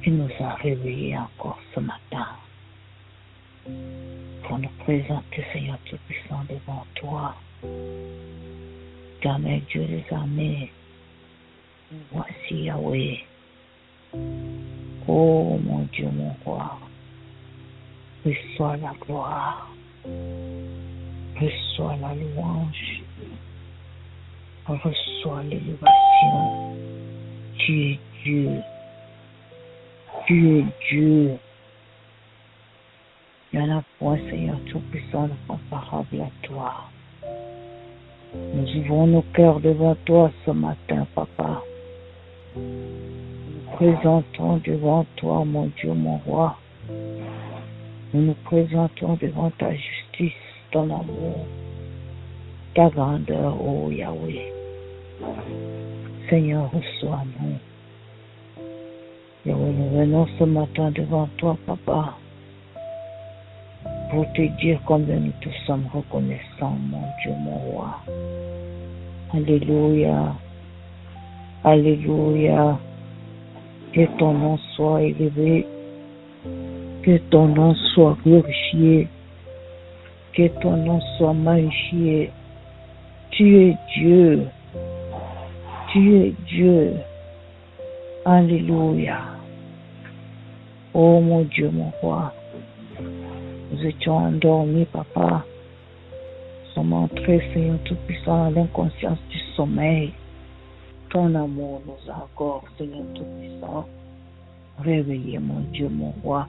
qui nous a réveillés encore ce matin pour nous présenter, Seigneur Tout-Puissant, devant toi. Éternel Dieu des armées, voici Yahweh. Oh mon Dieu, mon roi, reçois la gloire, reçois la louange, reçois l'élévation. Tu es Dieu, tu es Dieu. Il n'y en a point, Seigneur Tout-Puissant, de comparable à toi. Nous ouvrons nos cœurs devant toi ce matin, Papa. Nous présentons devant toi, mon Dieu, mon roi. Nous nous présentons devant ta justice, ton amour, ta grandeur, ô Yahweh. Seigneur, reçois-nous. Yahweh, nous venons ce matin devant toi, Papa, pour te dire combien nous te sommes reconnaissants, mon Dieu, mon roi. Alléluia, alléluia. Que ton nom soit élevé, que ton nom soit glorifié, que ton nom soit magnifié. Tu es Dieu, tu es Dieu. Alléluia. Oh mon Dieu, mon roi, nous étions endormis, Papa. Nous sommes entrés, Seigneur Tout-Puissant, dans l'inconscience du sommeil. Ton amour nous a encore, Seigneur Tout-Puissant, réveillés, mon Dieu, mon roi.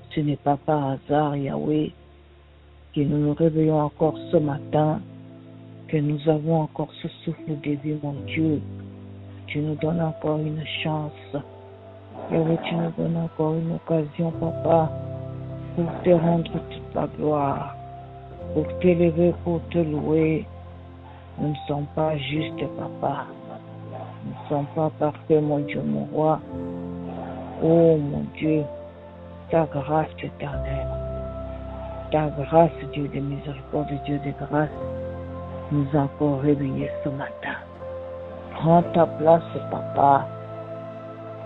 Ce n'est pas par hasard, Yahweh, que nous nous réveillons encore ce matin, que nous avons encore ce souffle de vie, mon Dieu. Tu nous donnes encore une chance. Yahweh, tu nous donnes encore une occasion, Papa, pour te rendre toute la gloire, pour t'élever, pour te louer. Nous ne sommes pas justes, Papa. Nous ne sommes pas parfaits, mon Dieu, mon roi. Oh, mon Dieu, ta grâce éternelle, ta grâce, Dieu de miséricorde, Dieu de grâce, nous a encore réveillés ce matin. Prends ta place, Papa.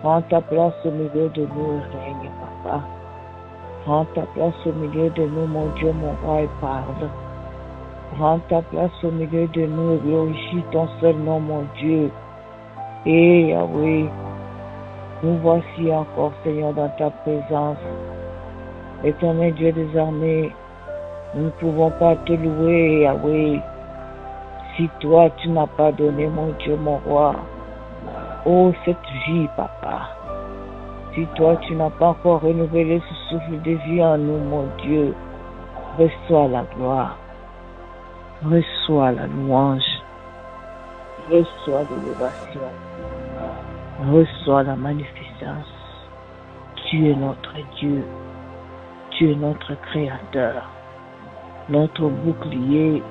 Prends ta place au milieu de nous et règne, Papa. Prends ta place au milieu de nous, mon Dieu, mon roi, et parle. Prends ta place au milieu de nous et glorifie ton seul nom, mon Dieu. Et Yahweh, nous voici encore, Seigneur, dans ta présence. Éternel Dieu des armées, nous ne pouvons pas te louer, Yahweh, si toi tu n'as pas donné, mon Dieu, mon roi, oh cette vie, Papa. Si toi tu n'as pas encore renouvelé ce souffle de vie en nous, mon Dieu, reçois la gloire, reçois la louange, reçois l'élévation, reçois la magnificence. Tu es notre Dieu, tu es notre Créateur, notre bouclier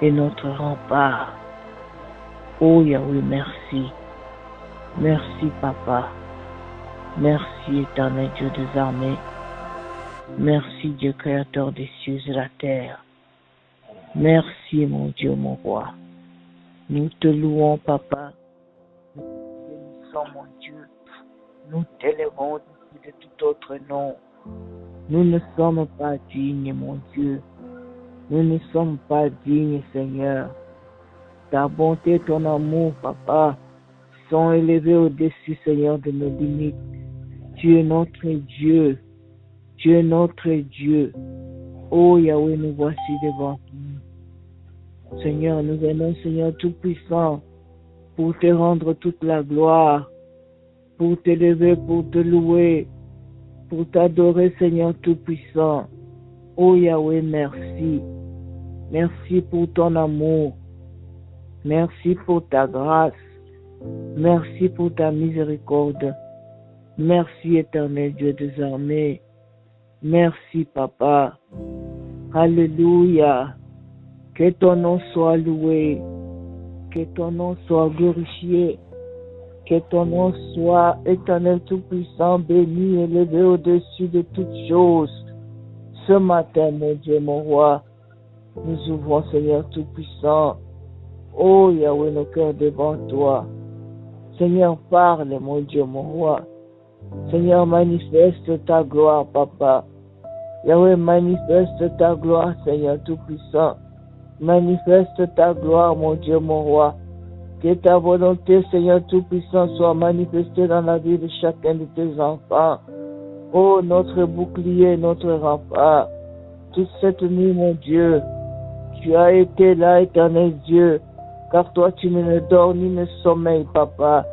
et notre rempart. Oh Yahweh, merci. Merci, Papa. Merci, éternel Dieu des armées. Merci, Dieu créateur des cieux et de la terre. Merci, mon Dieu, mon roi. Nous te louons, Papa. Nous te bénissons, mon Dieu. Nous t'élèvons au-dessus de tout autre nom. Nous ne sommes pas dignes, mon Dieu. Nous ne sommes pas dignes, Seigneur. Ta bonté, ton amour, Papa, sont élevés au-dessus, Seigneur, de nos limites. Tu es notre Dieu. Tu es notre Dieu. Oh Yahweh, nous voici devant nous. Seigneur, nous venons, Seigneur Tout-Puissant, pour te rendre toute la gloire, pour t'élever, pour te louer, pour t'adorer, Seigneur Tout-Puissant. Oh Yahweh, merci. Merci pour ton amour. Merci pour ta grâce. Merci pour ta miséricorde. Merci, éternel Dieu des armées. Merci, Papa. Alléluia. Que ton nom soit loué. Que ton nom soit glorifié. Que ton nom soit, éternel tout-puissant, béni, élevé au-dessus de toutes choses. Ce matin, mon Dieu, mon roi, nous ouvrons, Seigneur tout-puissant. Oh Yahweh, nos cœurs devant toi. Seigneur, parle, mon Dieu, mon roi. Seigneur, manifeste ta gloire, Papa. Yahweh, manifeste ta gloire, Seigneur Tout-Puissant. Manifeste ta gloire, mon Dieu, mon roi. Que ta volonté, Seigneur Tout-Puissant, soit manifestée dans la vie de chacun de tes enfants. Oh, notre bouclier, notre rempart. Toute cette nuit, mon Dieu, tu as été là, éternel Dieu, car toi, tu ne dors ni ne sommeilles, Papa.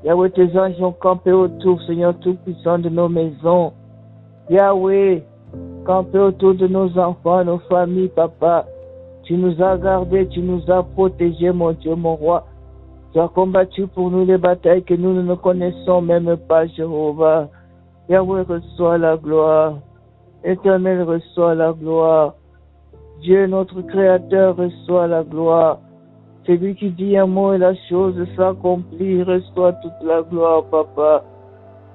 Yahweh, tes anges ont campé autour, Seigneur Tout-Puissant, de nos maisons. Yahweh, campé autour de nos enfants, nos familles, Papa. Tu nous as gardés, tu nous as protégés, mon Dieu, mon roi. Tu as combattu pour nous les batailles que nous ne connaissons même pas, Jéhovah. Yahweh, reçois la gloire. Éternel, reçois la gloire. Dieu, notre Créateur, reçoit la gloire. Celui qui dit un mot et la chose s'accomplit, reçoit toute la gloire, Papa.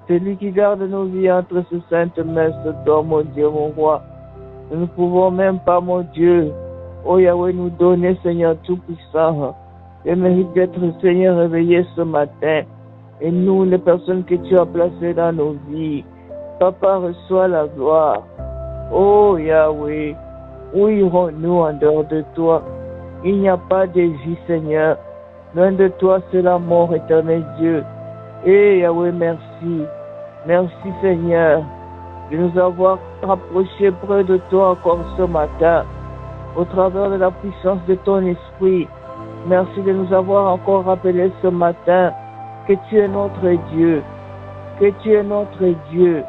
Celui qui garde nos vies entre ses saintes mains, c'est toi, mon Dieu, mon roi. Nous ne pouvons même pas, mon Dieu, oh Yahweh, nous donner, Seigneur Tout-Puissant, le mérite d'être, Seigneur, réveillé ce matin. Et nous, les personnes que tu as placées dans nos vies, Papa, reçois la gloire. Oh Yahweh, où irons-nous en dehors de toi? Il n'y a pas de vie, Seigneur. Loin de toi, c'est la mort, éternel Dieu. Et Yahweh, merci. Merci, Seigneur, de nous avoir rapprochés près de toi encore ce matin, au travers de la puissance de ton esprit. Merci de nous avoir encore rappelé ce matin que tu es notre Dieu, que tu es notre Dieu.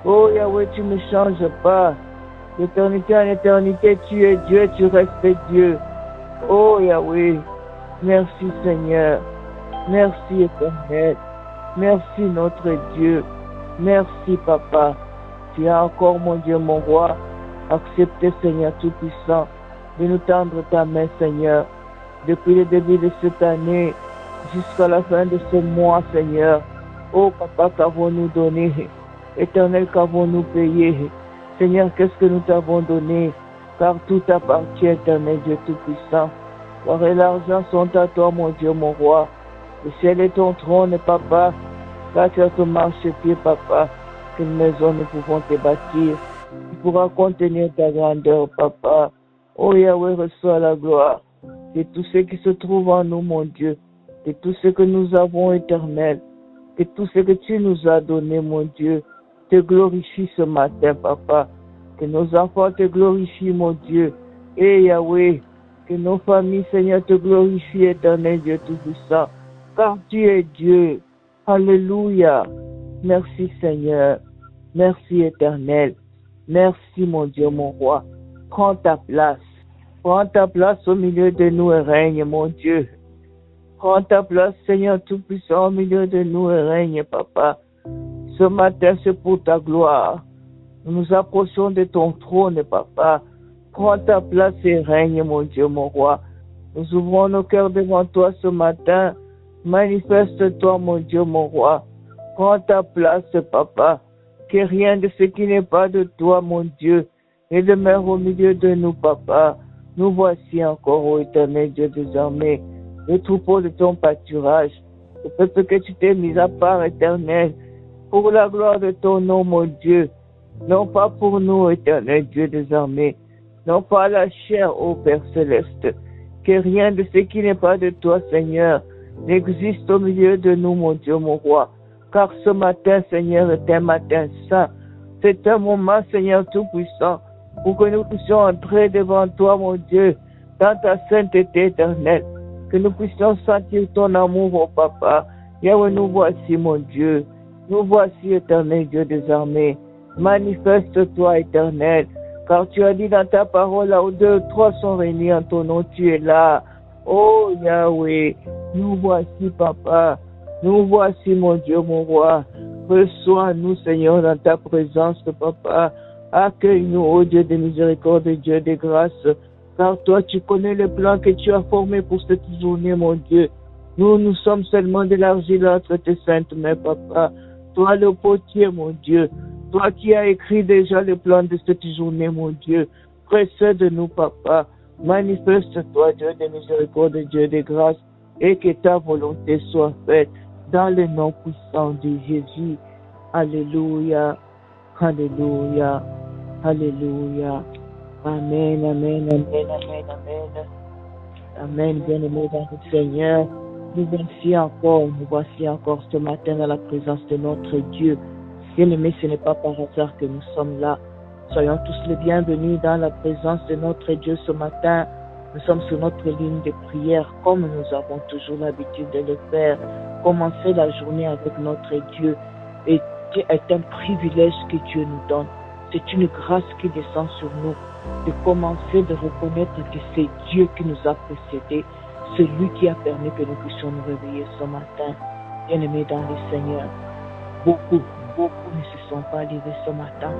Oh Yahweh, tu ne changes pas. D'éternité en éternité, tu es Dieu, tu restes Dieu. Oh Yahweh, merci Seigneur, merci Éternel, merci notre Dieu, merci Papa. Tu as encore, mon Dieu, mon roi, accepté, Seigneur Tout-Puissant, de nous tendre ta main, Seigneur, depuis le début de cette année jusqu'à la fin de ce mois, Seigneur. Oh Papa, qu'avons-nous donné? Éternel, qu'avons-nous payé? Seigneur, qu'est-ce que nous t'avons donné? Car tout appartient, Éternel Dieu Tout-Puissant. L'or et l'argent sont à toi, mon Dieu, mon roi. Le ciel est ton trône, Papa. Car tu as ton marchepied, Papa. Quelle maison nous pouvons te bâtir? Tu pourras contenir ta grandeur, Papa. Oh Yahweh, reçois la gloire de tout ce qui se trouve en nous, mon Dieu, de tout ce que nous avons, Éternel, de tout ce que tu nous as donné, mon Dieu. Te glorifie ce matin, Papa. Que nos enfants te glorifient, mon Dieu. Et Yahweh, que nos familles, Seigneur, te glorifient, Éternel Dieu Tout-Puissant. Car tu es Dieu. Alléluia. Merci, Seigneur. Merci, Éternel. Merci, mon Dieu, mon roi. Prends ta place. Prends ta place au milieu de nous et règne, mon Dieu. Prends ta place, Seigneur Tout-Puissant, au milieu de nous et règne, Papa. Ce matin, c'est pour ta gloire. Nous nous approchons de ton trône, Papa. Prends ta place et règne, mon Dieu, mon roi. Nous ouvrons nos cœurs devant toi ce matin. Manifeste-toi, mon Dieu, mon roi. Prends ta place, Papa. Que rien de ce qui n'est pas de toi, mon Dieu, ne demeure au milieu de nous, Papa. Nous voici encore, ô éternel Dieu, désormais, le troupeau de ton pâturage, le peuple que tu t'es mis à part, Éternel, pour la gloire de ton nom, mon Dieu. Non pas pour nous, éternel Dieu, désormais, non pas la chair, ô Père Céleste, que rien de ce qui n'est pas de toi, Seigneur, n'existe au milieu de nous, mon Dieu, mon roi. Car ce matin, Seigneur, est un matin saint. C'est un moment, Seigneur Tout-Puissant, pour que nous puissions entrer devant toi, mon Dieu, dans ta sainteté éternelle. Que nous puissions sentir ton amour, oh Papa. Yahweh, nous voici, mon Dieu. Nous voici, éternel Dieu, désormais. Manifeste-toi, Éternel, car tu as dit dans ta parole, là où 2 ou 3 sont réunis en ton nom, tu es là. Oh Yahweh, nous voici, Papa. Nous voici, mon Dieu, mon roi. Reçois-nous, Seigneur, dans ta présence, Papa. Accueille-nous, ô Dieu de miséricorde, Dieu de grâce, car toi, tu connais le plan que tu as formé pour cette journée, mon Dieu. Nous sommes seulement de l'argile entre tes saintes mains, Papa. Toi, le potier, mon Dieu. Toi qui as écrit déjà le plan de cette journée, mon Dieu. Précède-nous, Papa. Manifeste-toi, Dieu de miséricorde, Dieu de grâce, et que ta volonté soit faite dans le nom puissant de Jésus. Alléluia. Alléluia. Alléluia. Amen, amen, amen, amen, amen. Amen, bien-aimés dans le Seigneur. Nous voici encore ce matin dans la présence de notre Dieu. Bien-aimés, ce n'est pas par hasard que nous sommes là. Soyons tous les bienvenus dans la présence de notre Dieu ce matin. Nous sommes sur notre ligne de prière comme nous avons toujours l'habitude de le faire. Commencer la journée avec notre Dieu est un privilège que Dieu nous donne. C'est une grâce qui descend sur nous de commencer de reconnaître que c'est Dieu qui nous a précédés, celui qui a permis que nous puissions nous réveiller ce matin. Bien-aimés dans le Seigneur, beaucoup ne se sont pas levés ce matin.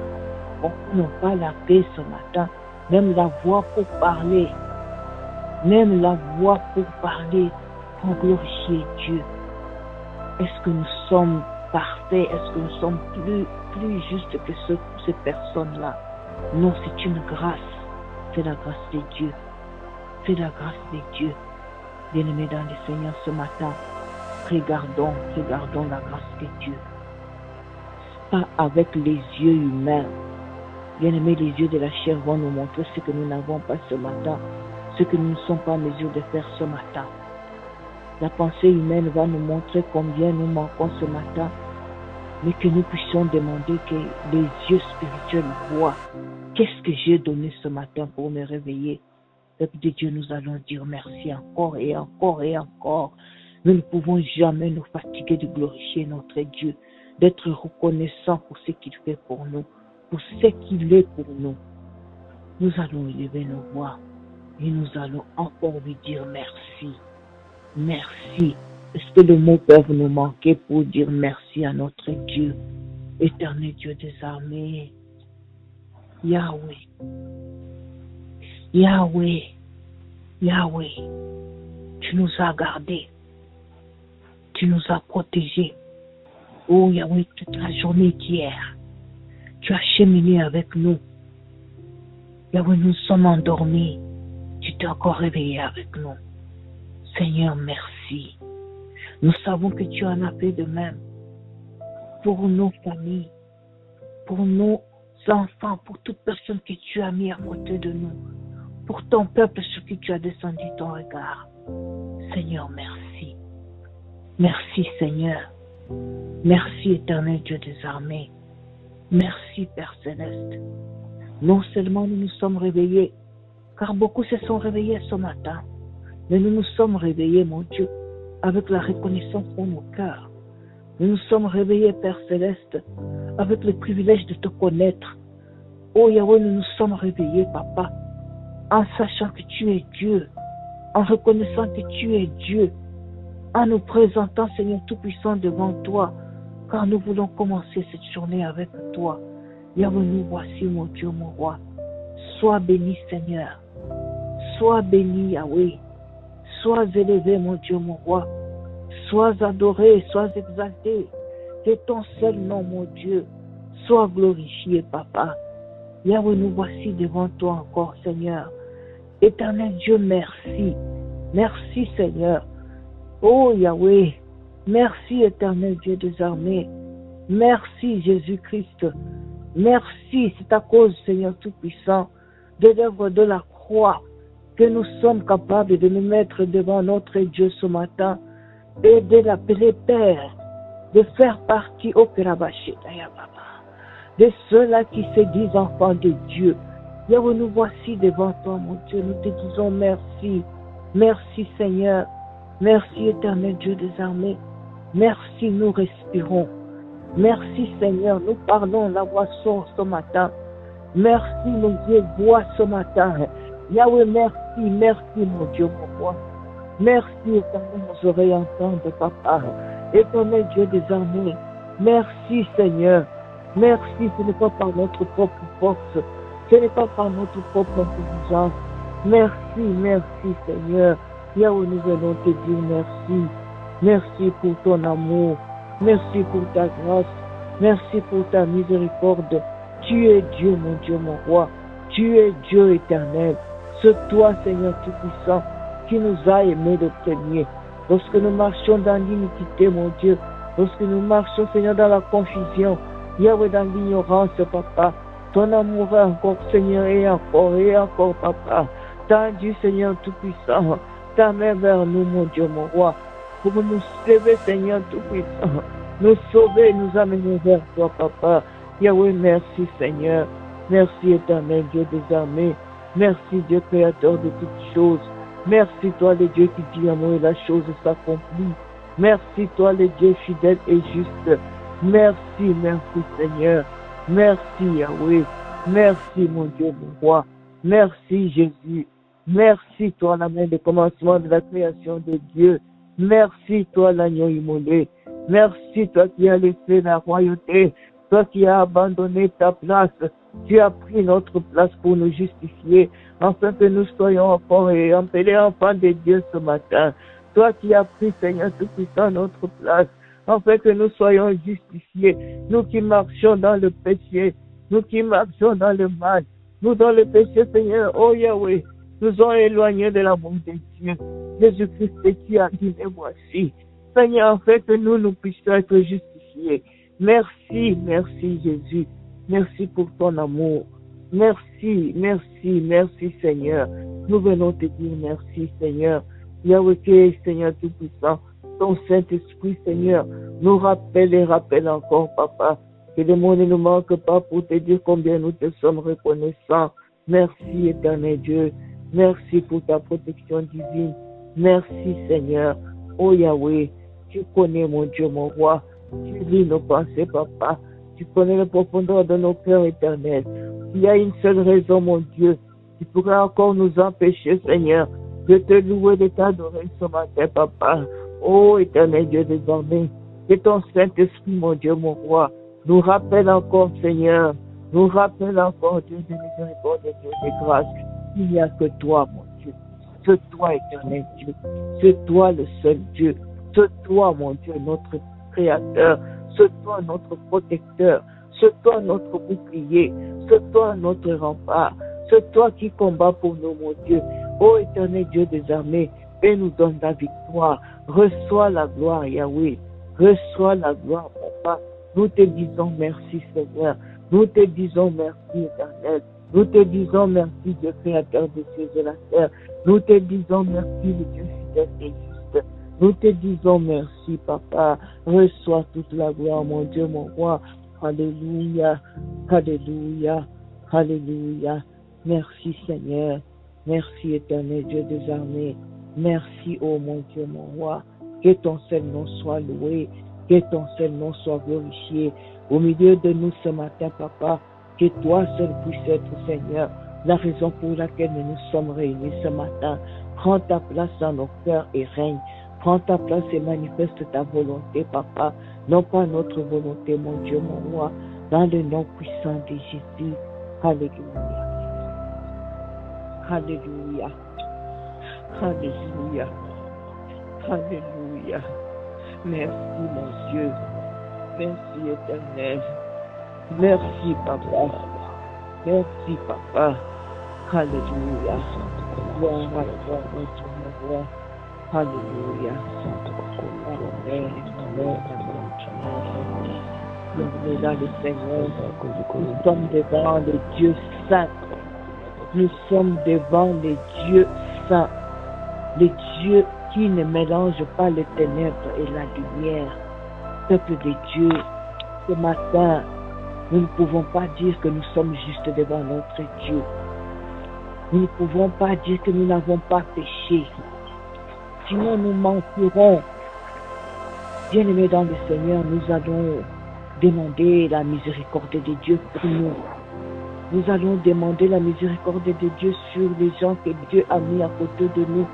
Beaucoup n'ont pas la paix ce matin, même la voix pour parler. Pour glorifier Dieu. Est-ce que nous sommes parfaits? Est-ce que nous sommes plus justes que ces personnes-là? Non, c'est une grâce. C'est la grâce de Dieu. C'est la grâce de Dieu. Bien-aimés dans le Seigneur ce matin, regardons la grâce de Dieu. Pas avec les yeux humains. Bien-aimés, les yeux de la chair vont nous montrer ce que nous n'avons pas ce matin, ce que nous ne sommes pas en mesure de faire ce matin. La pensée humaine va nous montrer combien nous manquons ce matin, mais que nous puissions demander que les yeux spirituels voient qu'est-ce que j'ai donné ce matin pour me réveiller. Peuple de Dieu, nous allons dire merci encore et encore et encore. Nous ne pouvons jamais nous fatiguer de glorifier notre Dieu, d'être reconnaissant pour ce qu'il fait pour nous, pour ce qu'il est pour nous. Nous allons élever nos voix et nous allons encore lui dire merci. Merci. Est-ce que les mots peuvent nous manquer pour dire merci à notre Dieu, éternel Dieu des armées? Yahweh, Yahweh, Yahweh, tu nous as gardés, tu nous as protégés. Oh Yahweh, toute la journée d'hier, tu as cheminé avec nous. Yahweh, nous sommes endormis, tu t'es encore réveillé avec nous. Seigneur, merci. Nous savons que tu en as fait de même pour nos familles, pour nos enfants, pour toute personne que tu as mis à côté de nous, pour ton peuple sur qui tu as descendu ton regard. Seigneur, merci. Merci, Seigneur. Merci, éternel Dieu des armées. Merci, Père Céleste. Non seulement nous nous sommes réveillés, car beaucoup se sont réveillés ce matin, mais nous nous sommes réveillés, mon Dieu, avec la reconnaissance dans nos cœurs. Nous nous sommes réveillés, Père Céleste, avec le privilège de te connaître. Oh Yahweh, nous nous sommes réveillés, Papa, en sachant que tu es Dieu, en reconnaissant que tu es Dieu, en nous présentant, Seigneur Tout-Puissant, devant toi, car nous voulons commencer cette journée avec toi. Yahweh, nous voici, mon Dieu, mon roi. Sois béni, Seigneur. Sois béni, Yahweh. Sois élevé, mon Dieu, mon roi. Sois adoré, sois exalté. Que ton seul nom, mon Dieu, soit glorifié, Papa. Yahweh, nous voici devant toi encore, Seigneur. Éternel Dieu, merci. Merci, Seigneur. Oh, Yahweh. Merci, éternel Dieu des armées. Merci, Jésus-Christ. Merci, c'est à cause, Seigneur Tout-Puissant, de l'œuvre de la croix que nous sommes capables de nous mettre devant notre Dieu ce matin et de l'appeler Père, de faire partie au Kerabaché, de ceux-là qui se disent enfants de Dieu. Yahweh, nous voici devant toi, mon Dieu. Nous te disons merci. Merci, Seigneur. Merci, éternel Dieu des armées. Merci, nous respirons. Merci, Seigneur. Nous parlons, la voix sort ce matin. Merci, nos yeux voient ce matin. Yahweh, merci, mon Dieu, mon roi. Merci, éternel, nos oreilles entendent, Papa. Éternel Dieu des armées. Merci, Seigneur. Merci, ce n'est pas par notre propre force. Ce n'est pas par notre propre intelligence. Merci, Seigneur. Yahweh, nous venons te dire merci. Merci pour ton amour. Merci pour ta grâce. Merci pour ta miséricorde. Tu es Dieu, mon Dieu, mon roi. Tu es Dieu éternel. C'est toi, Seigneur Tout-Puissant, qui nous a aimés le premier. Lorsque nous marchions dans l'iniquité, mon Dieu, lorsque nous marchons, Seigneur, dans la confusion, Yahweh, dans l'ignorance, papa, ton amour est encore, Seigneur, et encore, papa. Tendu, Seigneur Tout-Puissant, ta main vers nous, mon Dieu, mon roi, pour nous sauver, Seigneur Tout-Puissant, nous sauver, nous amener vers toi, papa. Yahweh, merci, Seigneur. Merci, éternel Dieu des armées. Merci, Dieu créateur de toutes choses. Merci, toi, le Dieu qui dit amour et la chose s'accomplit. Merci, toi, le Dieu fidèle et juste. Merci, Seigneur. Merci, Yahweh. Merci, mon Dieu, mon roi. Merci, Jésus. Merci, toi, la main de commencement de la création de Dieu. Merci, toi, l'agneau immolé. Merci, toi qui as laissé la royauté. Toi qui as abandonné ta place. Tu as pris notre place pour nous justifier, afin que nous soyons enfants et appelés enfants de Dieu ce matin. Toi qui as pris, Seigneur Tout-Puissant, notre place, afin que nous soyons justifiés. Nous qui marchons dans le péché, nous qui marchons dans le mal, nous dans le péché, Seigneur, oh Yahweh, nous sommes éloignés de l'amour de Dieu. Jésus-Christ, tu as dit, voici. Seigneur, afin que nous puissions être justifiés. Merci, Jésus. Merci pour ton amour. Merci, Seigneur. Nous venons te dire merci, Seigneur. Yahweh, Seigneur Tout-Puissant, ton Saint-Esprit, Seigneur, nous rappelle et rappelle encore, Papa, que les mots ne nous manquent pas pour te dire combien nous te sommes reconnaissants. Merci, éternel Dieu. Merci pour ta protection divine. Merci, Seigneur. Oh Yahweh, tu connais, mon Dieu, mon roi. Tu lis nos pensées, Papa. Tu connais la profondeur de nos cœurs éternels. Il y a une seule raison, mon Dieu, qui pourrait encore nous empêcher, Seigneur, de te louer, de t'adorer ce matin, Papa. Oh, éternel Dieu des armées, que ton Saint-Esprit, mon Dieu, mon roi, nous rappelle encore, Seigneur, nous rappelle encore, Dieu de miséricorde et Dieu de grâce, il n'y a que toi, mon Dieu. C'est toi, éternel Dieu. C'est toi, le seul Dieu. C'est toi, mon Dieu, notre Créateur. C'est toi notre protecteur, c'est toi notre bouclier, c'est toi notre rempart, c'est toi qui combats pour nous, mon Dieu. Ô éternel Dieu des armées, et nous donne la victoire. Reçois la gloire, Yahweh. Reçois la gloire, Papa. Nous te disons merci, Seigneur. Nous te disons merci, éternel. Nous te disons merci, Dieu créateur des cieux et de la terre. Nous te disons merci, le Dieu fidèle et juste. Nous te disons merci, Papa. Reçois toute la gloire, mon Dieu, mon roi. Alléluia, alléluia, alléluia. Merci, Seigneur. Merci, éternel Dieu des armées. Merci, ô mon Dieu, mon roi. Que ton seul nom soit loué. Que ton seul nom soit glorifié. Au milieu de nous ce matin, Papa, que toi seul puisses être, Seigneur, la raison pour laquelle nous nous sommes réunis ce matin. Prends ta place dans nos cœurs et règne. Prends ta place et manifeste ta volonté, Papa, non pas notre volonté, mon Dieu, mon roi, dans le nom puissant de Jésus. Alléluia. Alléluia. Alléluia. Alléluia. Merci, mon Dieu. Merci, éternel. Merci, Papa. Merci, Papa. Alléluia. Gloire à toi, mon Dieu, mon roi. Alléluia. Amen. Nous sommes dans le Seigneur. Nous sommes devant le Dieu saint. Nous sommes devant le Dieu saint. Le Dieu qui ne mélange pas les ténèbres et la lumière. Peuple de Dieu, ce matin, nous ne pouvons pas dire que nous sommes juste devant notre Dieu. Nous ne pouvons pas dire que nous n'avons pas péché. Sinon, nous mentirons. Bien-aimés dans le Seigneur, nous allons demander la miséricorde de Dieu pour nous. Nous allons demander la miséricorde de Dieu sur les gens que Dieu a mis à côté de nous,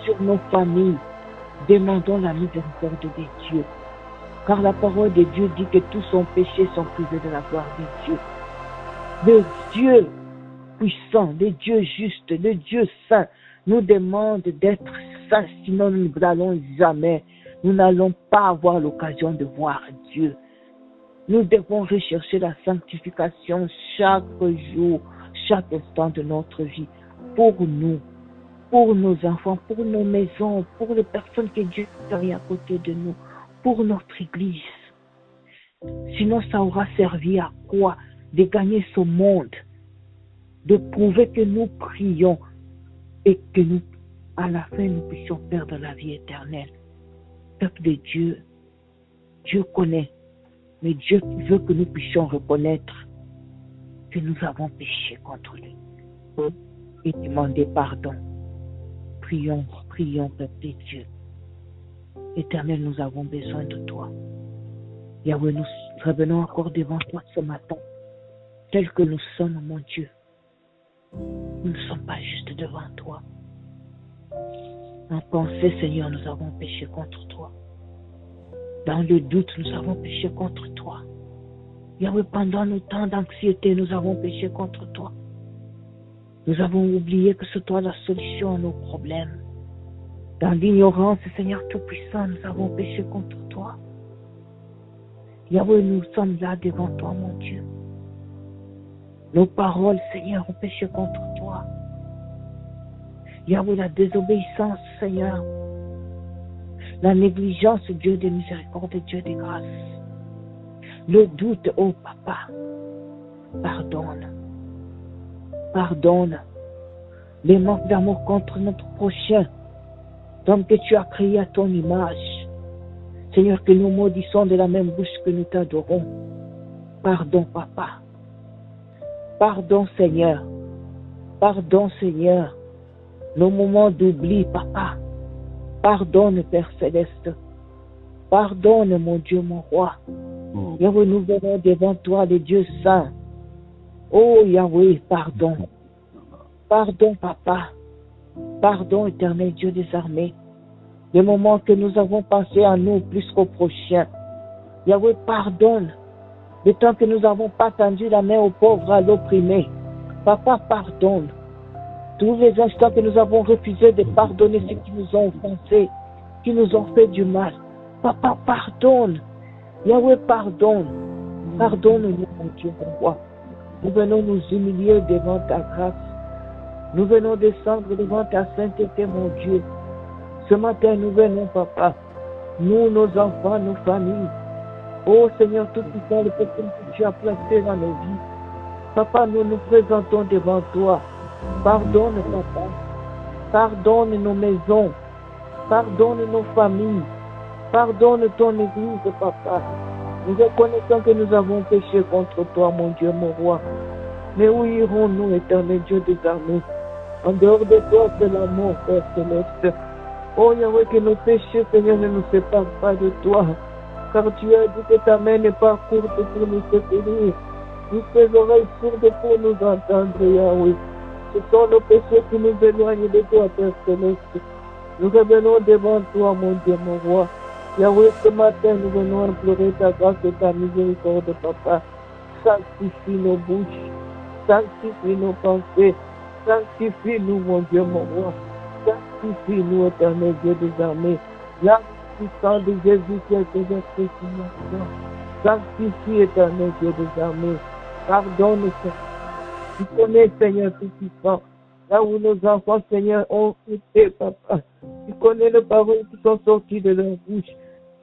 sur nos familles. Demandons la miséricorde de Dieu. Car la parole de Dieu dit que tous son péchés sont privés de la gloire de Dieu. Le Dieu puissant, le Dieu juste, le Dieu saint nous demande d'être saints, sinon nous n'allons jamais, nous n'allons pas avoir l'occasion de voir Dieu. Nous devons rechercher la sanctification chaque jour, chaque instant de notre vie, pour nous, pour nos enfants, pour nos maisons, pour les personnes que Dieu a mis à côté de nous, pour notre Église. Sinon, ça aura servi à quoi? De gagner ce monde, de prouver que nous prions et que nous, à la fin, nous puissions perdre la vie éternelle. Peuple de Dieu, Dieu connaît, mais Dieu veut que nous puissions reconnaître que nous avons péché contre lui et demander pardon. Prions, prions, peuple de Dieu. Éternel, nous avons besoin de toi. Yahweh, nous revenons encore devant toi ce matin, tel que nous sommes, mon Dieu. Nous ne sommes pas juste devant toi. En pensée, Seigneur, nous avons péché contre toi. Dans le doute, nous avons péché contre toi. Yahweh, pendant nos temps d'anxiété, nous avons péché contre toi. Nous avons oublié que c'est toi la solution à nos problèmes. Dans l'ignorance, Seigneur Tout-Puissant, nous avons péché contre toi. Yahweh, nous sommes là devant toi, mon Dieu. Nos paroles, Seigneur, ont péché contre toi. Yahweh, la désobéissance, Seigneur. La négligence, Dieu de miséricorde et Dieu de grâce. Le doute, oh Papa, pardonne. Pardonne les manques d'amour contre notre prochain, l'homme que tu as créé à ton image. Seigneur, que nous maudissons de la même bouche que nous t'adorons. Pardon, Papa. Pardon, Seigneur. Pardon, Seigneur. Nos moments d'oubli, Papa. Pardonne, Père Céleste. Pardonne, mon Dieu, mon roi. Yahweh, nous venons devant toi, le Dieu saint. Oh, Yahweh, pardon. Pardon, Papa. Pardon, éternel Dieu des armées. Les moments que nous avons pensé à nous plus qu'au prochain. Yahweh, pardonne. Le temps que nous n'avons pas tendu la main aux pauvres, à l'opprimé. Papa, pardonne. Tous les instants que nous avons refusé de pardonner ceux qui nous ont offensés, qui nous ont fait du mal. Papa, pardonne. Yahweh, pardonne. Pardonne-nous, mon Dieu, mon roi. Nous venons nous humilier devant ta grâce. Nous venons descendre devant ta sainteté, mon Dieu. Ce matin, nous venons, Papa. Nous, nos enfants, nos familles. Oh Seigneur Tout-Puissant, le peuple que tu as placé dans nos vies. Papa, nous nous présentons devant toi. Pardonne, Papa. Pardonne nos maisons. Pardonne nos familles. Pardonne ton Église, Papa. Nous reconnaissons que nous avons péché contre toi, mon Dieu, mon roi. Mais où irons-nous, éternel Dieu des armées? En dehors de toi, c'est la mort, Père Céleste. Oh Yahweh, que nos péchés, Seigneur, ne nous séparent pas de toi. Car tu as dit que ta main n'est pas courte pour nous secourir, ni tes oreilles sourdes pour nous entendre, Yahweh. Ce sont nos péchés qui nous éloignent de toi, Père Céleste. Nous revenons devant toi, mon Dieu, mon roi. Yahweh, ce matin, nous venons implorer ta grâce et ta miséricorde, Papa. Sanctifie nos bouches, sanctifie nos pensées, sanctifie-nous, mon Dieu, mon roi. Sanctifie-nous, éternel Dieu des armées. La puissance de Jésus qui a été versé sur nous. Sanctifie, éternel Dieu des armées. Pardonne, Seigneur. Tu connais, Seigneur Tout-Puissant, là où nos enfants, Seigneur, ont été, Papa. Tu connais les paroles qui sont sorties de leur bouche.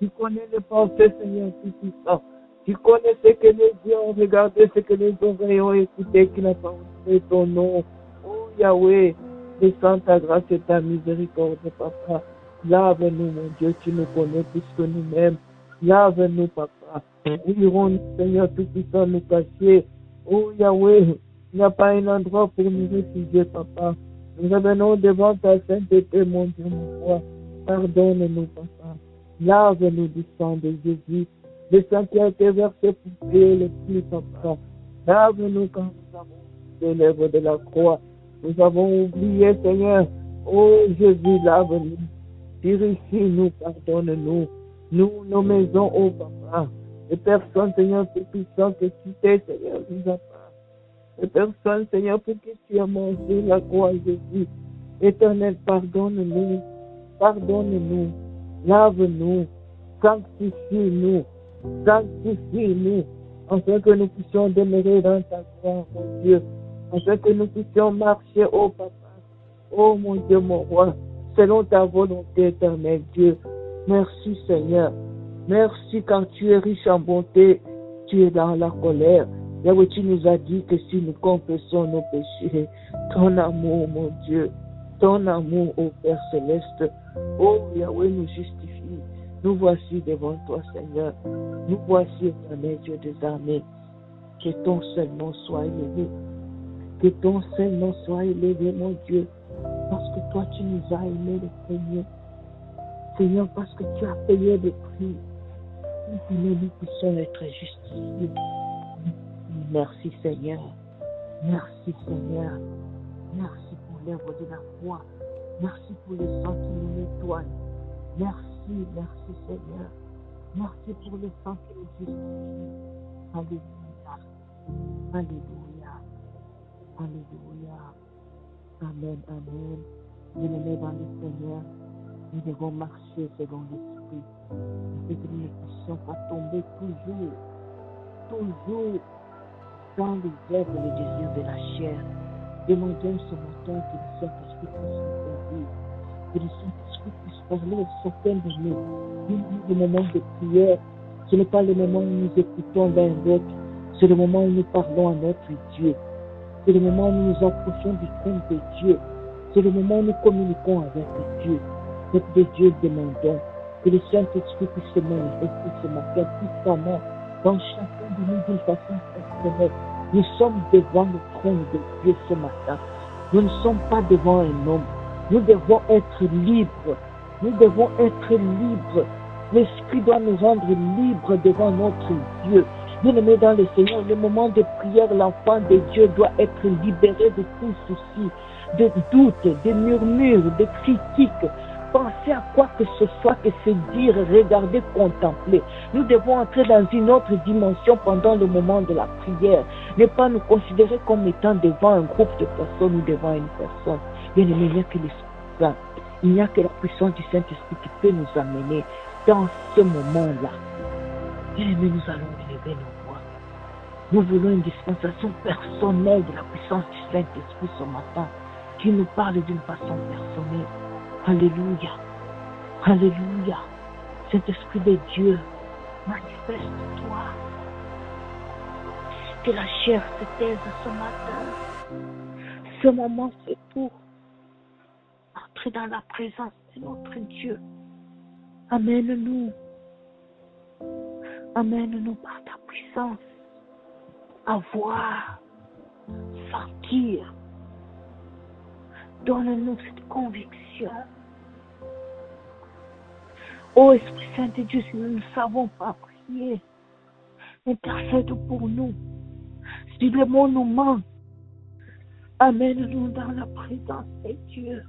Tu connais les pensées, Seigneur Tout-Puissant. Tu connais ce que les yeux ont regardé, ce que les oreilles ont écouté, qui n'a pas honté ton nom. Oh Yahweh, descends ta grâce et ta miséricorde, Papa. Lave-nous, mon Dieu, tu nous connais plus que nous-mêmes. Lave-nous, Papa. Où irons-nous, Seigneur Tout-Puissant, nous cacher? Oh Yahweh, il n'y a pas un endroit pour nous réfugier, Papa. Nous revenons devant ta sainteté, mon Dieu, mon roi. Pardonne-nous, Papa. Lave-nous du sang de Jésus, le sang qui a été versé pour payer le prix, Papa. Lave-nous quand nous avons les lèvres de la croix. Nous avons oublié, Seigneur. Oh Jésus, lave-nous. Purifie-nous, pardonne-nous. Nous, nos maisons, oh Papa. Les personnes, Seigneur, tout-puissant que tu t'es, Seigneur, nous a pas. Les personnes, Seigneur, pour qui tu as mangé la croix, Jésus. Éternel, pardonne-nous. Pardonne-nous. Lave-nous. Sanctifie-nous. Sanctifie-nous. Afin que nous puissions demeurer dans ta gloire, mon Dieu. Afin que nous puissions marcher, oh Papa. Oh mon Dieu, mon roi. Selon ta volonté, éternel Dieu. Merci, Seigneur. Merci car tu es riche en bonté, tu es dans la colère. Yahweh, tu nous as dit que si nous confessons nos péchés, ton amour, mon Dieu, ton amour, ô Père Céleste, ô Yahweh nous justifie. Nous voici devant toi, Seigneur. Nous voici, éternel Dieu des armées. Que ton seul nom soit élevé. Que ton seul nom soit élevé, mon Dieu. Parce que toi, tu nous as aimés le premier. Seigneur, parce que tu as payé le prix. Nous puissions être justifiés. Merci, Seigneur. Merci, Seigneur. Merci pour l'œuvre de la foi. Merci pour le sang qui nous nettoie. Merci, merci, Seigneur. Merci pour le sang qui nous justifie. Alléluia. Alléluia. Alléluia. Amen, amen. Bien-aimés dans le Seigneur, nous devons marcher selon l'Esprit. Et que nous ne puissions pas tomber toujours dans les œuvres et les désirs de la chair. Demandons ce matin que le Saint-Esprit puisse nous conduire, que le Saint-Esprit puisse parler à chacun de nous. Nous avons des moments de prière. Ce n'est pas le moment où nous écoutons l'un l'autre, c'est le moment où nous parlons à notre Dieu. C'est le moment où nous nous approchons du trône de Dieu. C'est le moment où nous communiquons avec Dieu. Peuple de Dieu, demandons que le Saint-Esprit puisse se manifester ce matin puissamment dans chacun de nous d'une façon personnelle. Nous sommes devant le trône de Dieu ce matin. Nous ne sommes pas devant un homme. Nous devons être libres. Nous devons être libres. L'Esprit doit nous rendre libres devant notre Dieu. Bien-aimés dans le Seigneur, le moment de prière, l'enfant de Dieu doit être libéré de tout souci, de doute, de murmures, de critiques. Pensez à quoi que ce soit que se dire, regarder, contempler. Nous devons entrer dans une autre dimension pendant le moment de la prière. Ne pas nous considérer comme étant devant un groupe de personnes ou devant une personne. Bien-aimés, il n'y a que l'Esprit Saint. Il n'y a que la puissance du Saint-Esprit qui peut nous amener dans ce moment-là. Bien-aimés, nous allons élever nos voix. Nous voulons une dispensation personnelle de la puissance du Saint-Esprit ce matin, qui nous parle d'une façon personnelle. Alléluia. Alléluia. Saint-Esprit de Dieu, manifeste-toi. Que la chair se taise ce matin. Ce moment, c'est pour entrer dans la présence de notre Dieu. Amène-nous. Amène-nous par ta puissance à voir, sentir. Donne-nous cette conviction. Ô Esprit Saint de Dieu, si nous ne savons pas prier, intercède pour nous. Si le mot nous manque, amène-nous dans la présence de Dieu.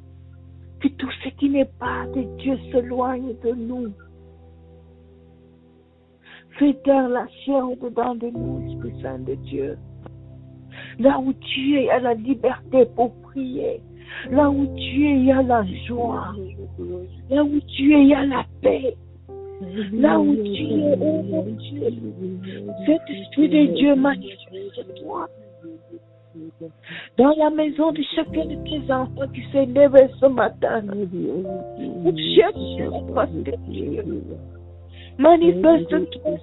Que tout ce qui n'est pas de Dieu s'éloigne de nous. Fais taire la chair au-dedans de nous, Esprit Saint de Dieu. Là où tu es, il y a la liberté pour prier. Là où tu es, il y a la joie. Là où tu es, il y a la paix. Là où tu es, oh mon Dieu, cet Esprit de Dieu manifeste-toi. Dans la maison de chacun de tes enfants qui s'est levé ce matin, pour chercher la face de Dieu. Manifeste-toi,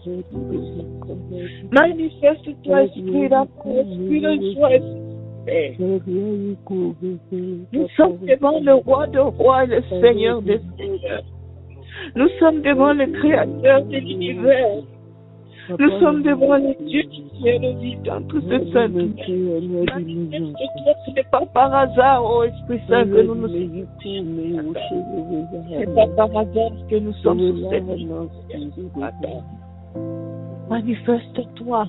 manifeste-toi, Esprit d'amour, Esprit de joie, nous sommes devant le roi de rois et le Seigneur des seigneurs. Nous sommes devant le Créateur de l'univers. Nous sommes devant le Dieu qui est le vide dans tout ce saint. Ce n'est pas par hasard, ô Esprit Saint, que nous nous sommes. Ce n'est pas par hasard que nous sommes sous cette matin. Manifeste-toi.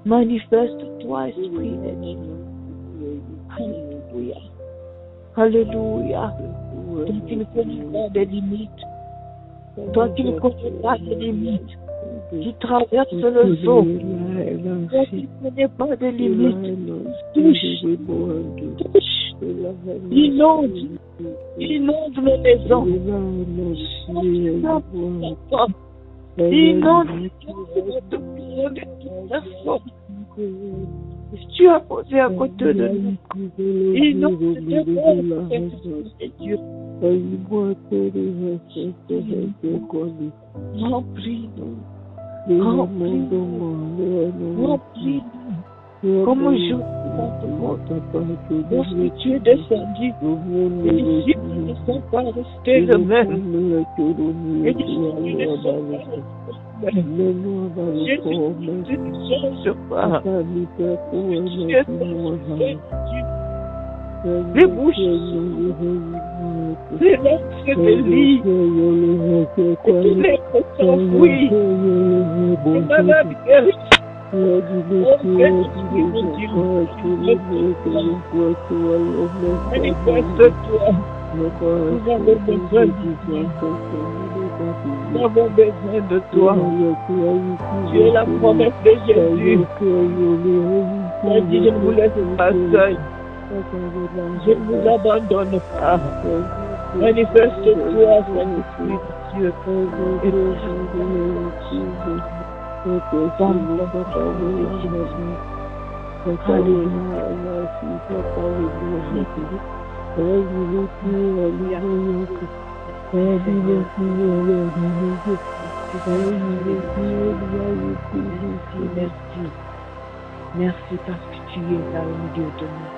Manifeste-toi, Esprit de Dieu. Alléluia. Alléluia. Toi qui ne connais pas de limites. Toi qui ne connais pas de limites. Qui traverse le zoo. Toi qui ne connais pas de limites. Touche. Inonde nos maisons. Inonde notre bureau de toute personne. Tu as posé à côté de nous. Inonde de Dieu. Remplis-nous. Comme un jour, lorsque tu es descendu, les disciples ne sont pas restés le même. Les disciples ne sont pas restés le même. Jésus, tu ne changes pas. Les bouches, les langues se délient, et les lèvres s'enfuient, les malades guérissent. Manifeste-toi. Nous avons besoin de toi. Nous avons besoin de toi. Tu es la promesse de Jésus. Il a dit, je ne vous laisse pas seul. Je ne vous abandonne pas. Manifeste-toi, Saint-Esprit de Dieu. Merci parce que tu es là au milieu de nous.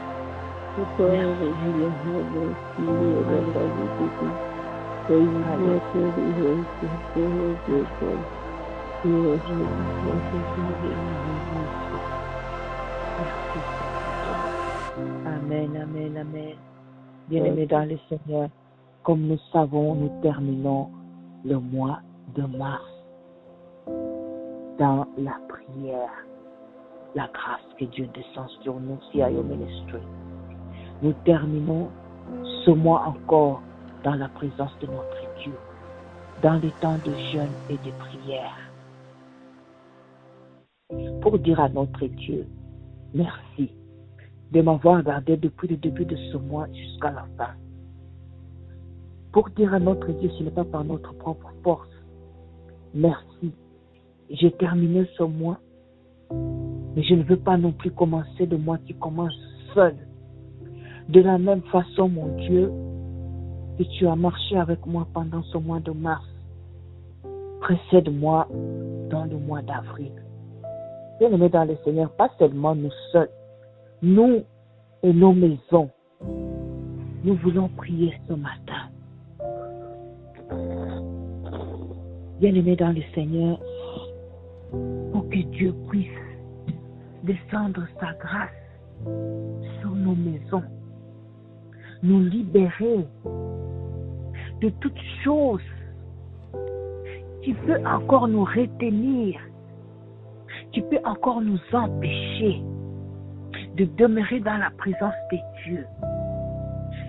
Amen, amen, amen. Bien-aimés dans le Seigneur, comme nous savons, nous terminons le mois de mars dans la prière, la grâce que Dieu descend sur nous, CIO Ministry. Nous terminons ce mois encore dans la présence de notre Dieu, dans les temps de jeûne et de prière, pour dire à notre Dieu, merci de m'avoir gardé depuis le début de ce mois jusqu'à la fin. Pour dire à notre Dieu, ce n'est pas par notre propre force. Merci. J'ai terminé ce mois, mais je ne veux pas non plus commencer le mois qui commence seul. De la même façon, mon Dieu, que tu as marché avec moi pendant ce mois de mars, précède-moi dans le mois d'avril. Bien-aimés dans le Seigneur, pas seulement nous seuls, nous et nos maisons, nous voulons prier ce matin. Bien-aimés dans le Seigneur, pour que Dieu puisse descendre sa grâce sur nos maisons, nous libérer de toute chose qui peut encore nous retenir, qui peut encore nous empêcher de demeurer dans la présence de Dieu.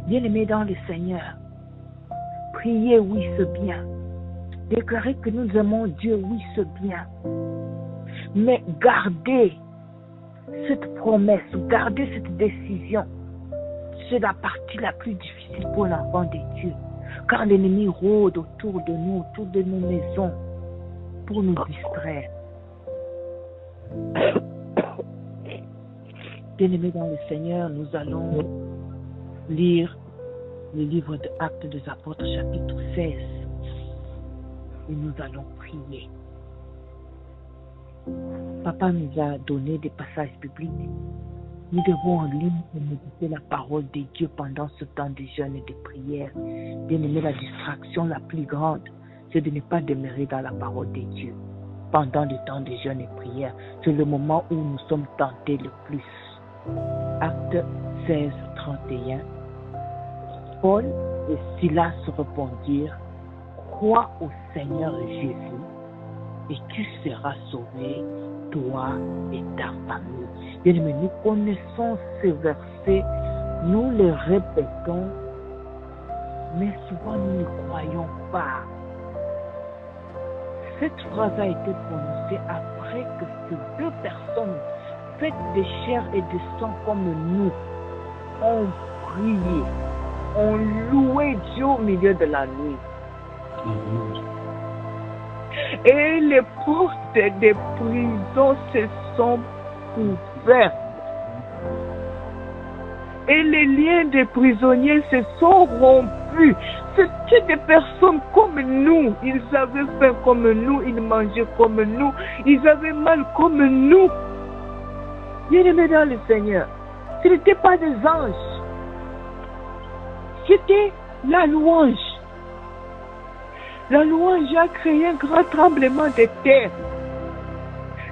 Bien-aimés dans le Seigneur, priez, oui, c'est bien. Déclarez que nous aimons Dieu, oui, c'est bien. Mais gardez cette promesse, gardez cette décision. C'est la partie la plus difficile pour l'enfant de Dieu. Car l'ennemi rôde autour de nous, autour de nos maisons, pour nous distraire. Bien-aimés dans le Seigneur, nous allons lire le livre de Actes des Apôtres, chapitre 16. Et nous allons prier. Papa nous a donné des passages bibliques. Nous devons en ligne pour méditer la parole de Dieu pendant ce temps de jeûne et de prière. Bien-aimés, la distraction la plus grande, c'est de ne pas demeurer dans la parole de Dieu. Pendant le temps de jeûne et prière, c'est le moment où nous sommes tentés le plus. Acte 16, 31. Paul et Silas répondirent, crois au Seigneur Jésus et tu seras sauvé, toi et ta famille. Bien-aimés, nous connaissons ces versets, nous les répétons, mais souvent nous ne croyons pas. Cette phrase a été prononcée après que ces deux personnes faites de chair et de sang comme nous ont prié, ont loué Dieu au milieu de la nuit. Et les portes des prisons se sont ouvertes. Et les liens des prisonniers se sont rompus. C'était des personnes comme nous. Ils avaient faim comme nous. Ils mangeaient comme nous. Ils avaient mal comme nous. Bien-aimés dans le Seigneur, ce n'étaient pas des anges. C'était la louange. La louange a créé un grand tremblement de terre.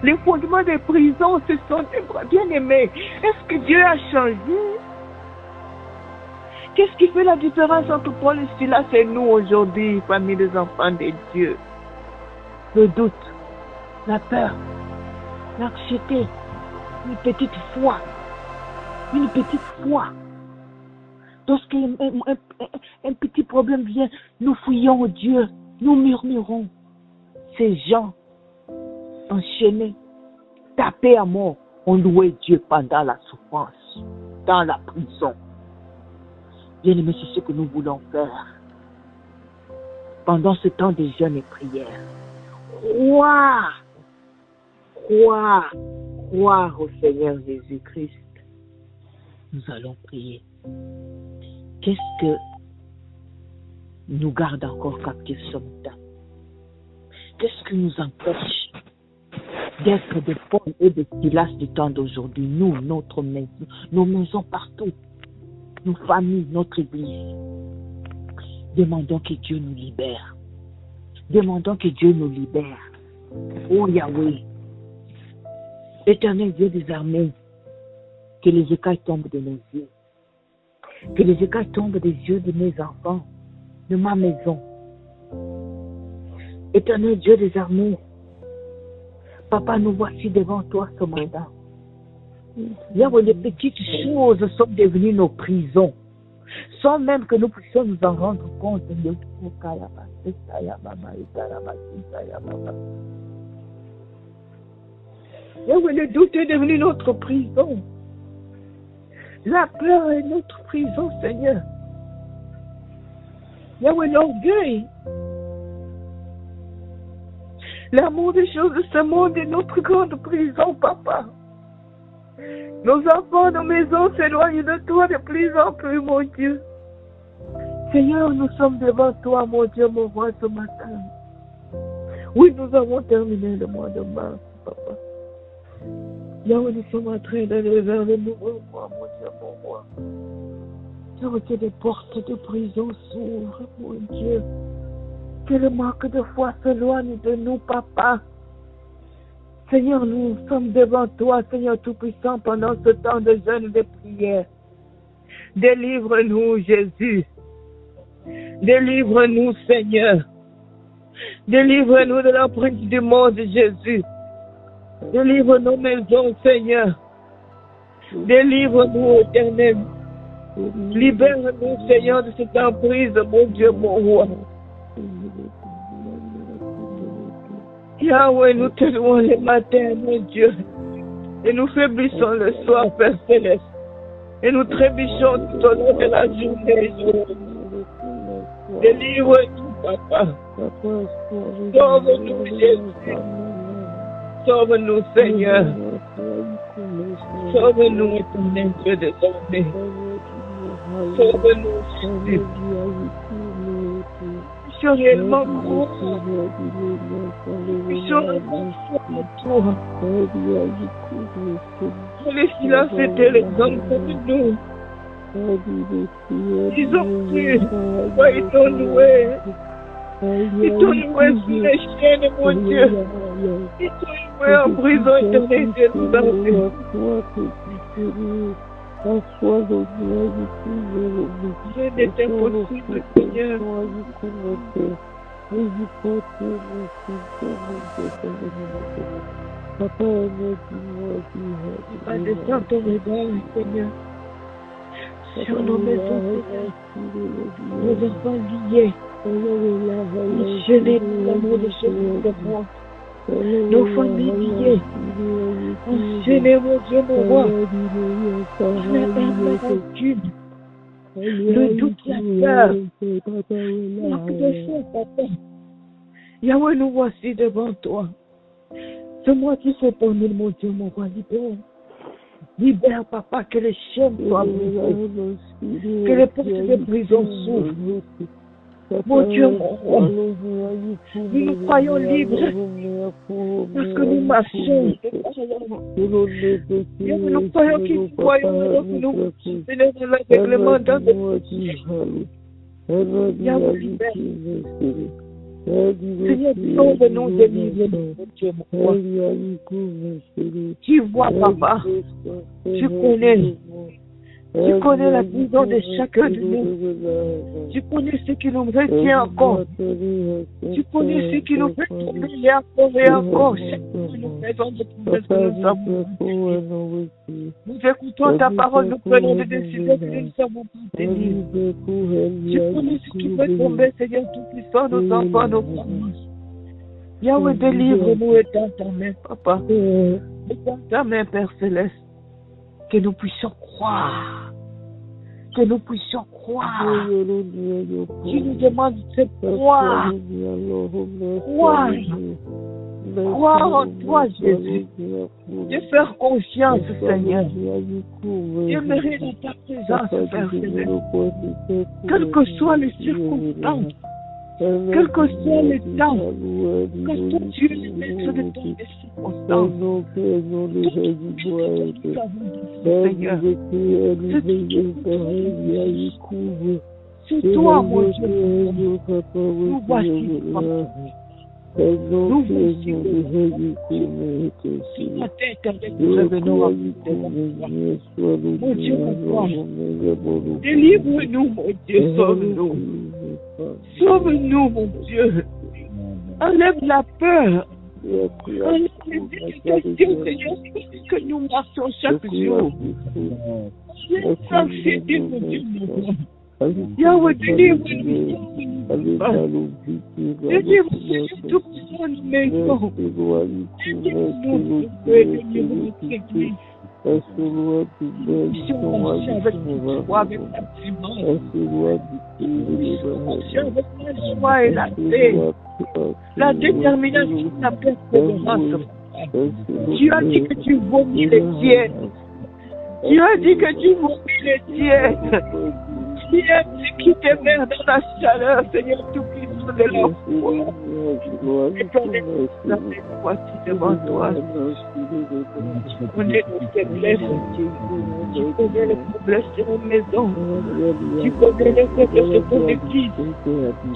Les fondements des prisons se sont ébranlés. Bien-aimés, est-ce que Dieu a changé? Qu'est-ce qui fait la différence entre Paul et Silas et nous aujourd'hui, famille des enfants de Dieu? Le doute, la peur, l'anxiété, une petite foi. Une petite foi. Lorsqu'un petit problème vient, nous fouillons Dieu, nous murmurons. Ces gens enchaînés, tapés à mort, ont loué Dieu pendant la souffrance, dans la prison. Bien-aimés, c'est ce que nous voulons faire pendant ce temps de jeûne et prière. Croire au Seigneur Jésus-Christ. Nous allons prier. Qu'est-ce que nous garde encore captifs ce matin? Qu'est-ce qui nous empêche d'être des Paul et des Silas du temps d'aujourd'hui? Nous, notre maison, nos maisons partout, nos familles, notre église. Demandons que Dieu nous libère. Demandons que Dieu nous libère. Oh Yahweh, Éternel Dieu des armées, que les écailles tombent de nos yeux. Que les écailles tombent des yeux de mes enfants, de ma maison. Éternel Dieu des armées, Papa, nous voici devant toi ce matin. Yahweh, les petites choses sont devenues nos prisons, sans même que nous puissions nous en rendre compte. Yahweh, le doute est devenu notre prison. La peur est notre prison, Seigneur. Yahweh, l'orgueil, l'amour des choses de ce monde est notre grande prison, Papa. Nos enfants, nos maisons s'éloignent de toi de plus en plus, mon Dieu. Seigneur, nous sommes devant toi, mon Dieu, mon roi, ce matin. Oui, nous avons terminé le mois de mars, Papa. Yahweh, nous sommes en train d'aller vers le nouveau mois, mon Dieu, mon roi. Yahweh, que des portes de prison s'ouvrent, mon Dieu. Que le manque de foi s'éloigne de nous, Papa. Seigneur, nous sommes devant toi, Seigneur Tout-Puissant, pendant ce temps de jeûne et de prière. Délivre-nous, Jésus. Délivre-nous, Seigneur. Délivre-nous de l'emprise du monde, Jésus. Délivre nos maisons, Seigneur. Délivre-nous, Éternel. Libère-nous, Seigneur, de cette emprise, mon Dieu, mon roi. Yahweh, nous te louons le matin, mon Dieu. Et nous faiblissons le soir, Père Céleste. Et nous trébuchons tout au long de la journée. Délivre-nous, Papa. Sauve-nous, Jésus. Sauve-nous, Seigneur. Sauve-nous, éternel Dieu des armées. Sauve-nous, Jésus. Je suis réellement gros. Je suis réellement gros. Les silences étaient les hommes comme nous. Ils ont cru. Ils t'ont loué. Ils t'ont loué sous les chaînes, mon Dieu. Ils t'ont loué en prison éternelle de nous armées. Rien n'est impossible, Seigneur. Papa, descends ton regard, Seigneur, sur nos maisons, nos enfants liés, enchaînés par l'amour de Jésus de moi, nos familles liées, enchaînés, mon Dieu, mon roi, par la rancune, le doute, la peur, manque de foi, Papa. Yahweh, nous voici devant toi. Ce mois qui s'est tourné, mon Dieu, mon roi, libère. Libère, Papa, que les chaînes soient brisées, que les portes de prison s'ouvrent. Mon Dieu, mon roi, nous nous croyons libres parce que nous marchons. Nous croyons que nous croyons alors que nous venons dans le règlement dans notre vie. Seigneur, sauve-nous, délivre-nous, mon Dieu, mon roi. Tu vois, papa, tu connais la vision de chacun de nous. Tu connais ce qui nous retient encore. Tu connais ce qui nous fait tomber encore et encore. Chaque fois que nous faisons des promesses que nous avons. Nous écoutons ta parole, nous prenons des décisions que nous ne savons pas tenir. Tu connais ce qui fait tomber, Seigneur Tout-Puissant, nos enfants, nos familles. Yahweh, délivre-nous et dans ta main, papa. Et dans ta main, Père Céleste. Que nous puissions croire. Que nous puissions croire. Tu nous demandes de croire. Croire en toi, Jésus. De faire confiance, Seigneur. Demeurer dans ta présence, Père Céleste. Quelles que soient les circonstances. Quel que soit le temps, que toi tu es le maître de toutes les circonstances, Seigneur, c'est toi, mon Dieu, nous voici, nous voici, ma tête avec nous revenons à vous, mon Dieu, mon roi, délivre-nous, mon Dieu, sauve-nous. Sauve-nous, mon Dieu. Enlève la peur. Enlève l'hésitations, Seigneur, que nous marchons chaque jour. Enlève l'anxiété, mon Dieu, mon roi. Yahweh, délivre-nous. Délivre-nous tout ce que nous mettons. Délivre-nous, délivre-nous, Église. Si on marche avec la foi, avec la prière, si on marche avec la joie et la paix, la détermination, la persévérance, tu as dit que tu vomis les tiennes. Tu as dit que tu vomis les tiennes. Tu as dit qui t'aimait dans la chaleur, Seigneur Tout-Puissant de la foi. Et ton esprit, voici devant toi. Tu connais nos faiblesses. Tu connais les faiblesses de nos maisons. Tu connais les faiblesses de ton église.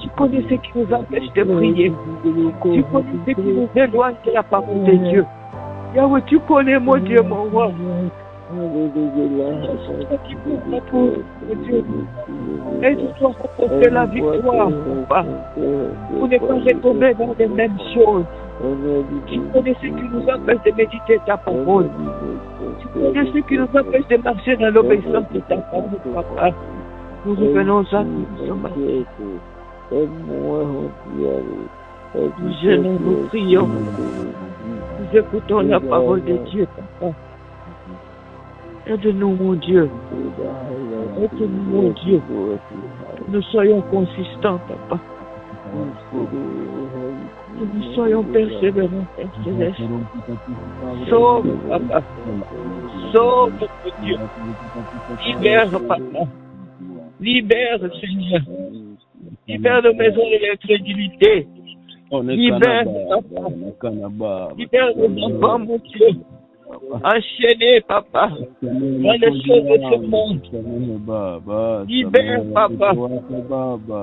Tu connais ce qui nous empêche de prier. Tu connais ce qui nous éloigne de la parole de Dieu. Yahweh, tu connais mon Dieu, mon roi. Aide-toi à porter la victoire, papa, pour ne pas retomber dans les mêmes choses. Tu connais ce qui nous empêche de méditer ta parole. Tu connais ce qui nous empêche de marcher dans l'obéissance de ta parole, papa. Nous revenons à toi ce matin. Nous jeûnons, nous prions. Nous écoutons la parole de Dieu, papa. Aide-nous, mon Dieu. Aide-nous, mon Dieu. Que nous soyons consistants, papa. Que nous soyons persévérants, Père Céleste. Sauve, papa. Sauve, mon Dieu. Libère, papa. Libère, Seigneur. Libère nos maisons de l'incrédulité. Libère, papa. Libère nos enfants, mon Dieu. Enchaîné, papa, dans les choses de ce monde. Libère, papa.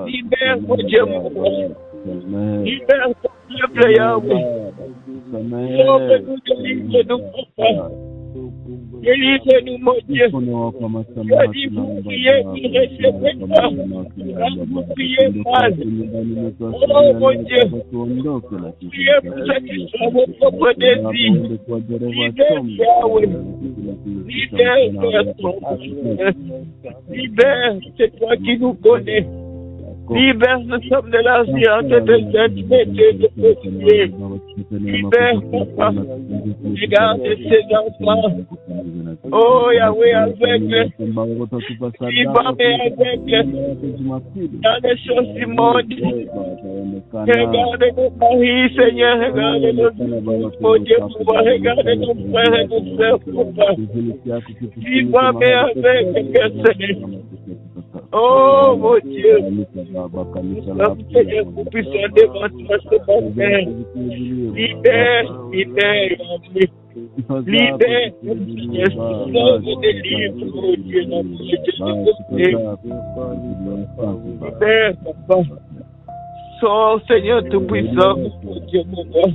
Libère, mon Dieu, mon roi. Libère ton peuple, Yahweh. Sauve-nous, délivre-nous, papa. Délivre-nous, mon Dieu. Tu as dit, vous priez, vous ne recevez pas. Quand vous priez mal. Oh, mon Dieu. Priez pour satisfaire vos propres désirs. Libère, Yahweh. Libère, libère, c'est toi qui nous connais. Libère, nous sommes de l'argent, de cette métier de péché. Libère, papa. Regarde ces enfants. Oh, Yahweh, aveugle. Vivant mais aveugle. Dans les choses du monde. Regarde nos maris, Seigneur. Regarde nos mon Dieu, regarde nos frères et nos sœurs, papa. Vivant mais aveugle, Père Céleste. Oh mon Dieu, Seigneur, nous puissions devant toi ce matin. Libère, libère, libère, sauve, délivre, mon Dieu, libère, papa. Sors, Seigneur tout-puissant, mon Dieu, mon roi.